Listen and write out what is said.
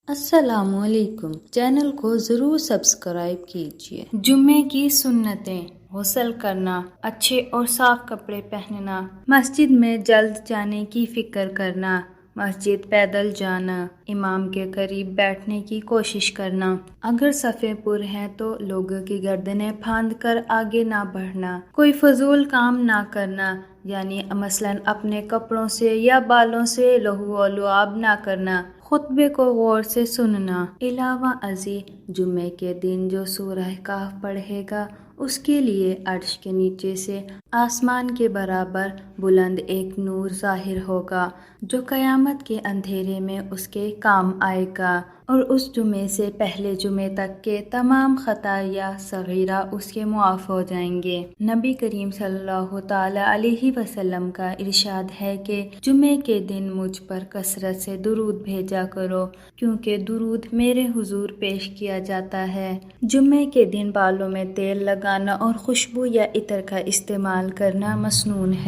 السلام علیکم، چینل کو ضرور سبسکرائب کیجیے۔ جمعے کی سنتیں: غسل کرنا، اچھے اور صاف کپڑے پہننا، مسجد میں جلد جانے کی فکر کرنا، مسجد پیدل جانا، امام کے قریب بیٹھنے کی کوشش کرنا، اگر صفیں پر ہیں تو لوگوں کی گردنیں پھاند کر آگے نہ بڑھنا، کوئی فضول کام نہ کرنا، یعنی مثلاً اپنے کپڑوں سے یا بالوں سے لہو و لعاب نہ کرنا، خطبے کو غور سے سننا۔ علاوہ ازیں جمعے کے دن جو سورہ کہف پڑھے گا اس کے لیے عرش کے نیچے سے آسمان کے برابر بلند ایک نور ظاہر ہوگا جو قیامت کے اندھیرے میں اس کے کام آئے گا، اور اس جمعے سے پہلے جمعے تک کے تمام خطایا صغیرہ اس کے معاف ہو جائیں گے۔ نبی کریم صلی اللہ تعالی علیہ وسلم کا ارشاد ہے کہ جمعے کے دن مجھ پر کثرت سے درود بھیجا کرو کیونکہ درود میرے حضور پیش کیا جاتا ہے۔ جمعے کے دن بالوں میں تیل لگانا اور خوشبو یا عطر کا استعمال کرنا مسنون ہے۔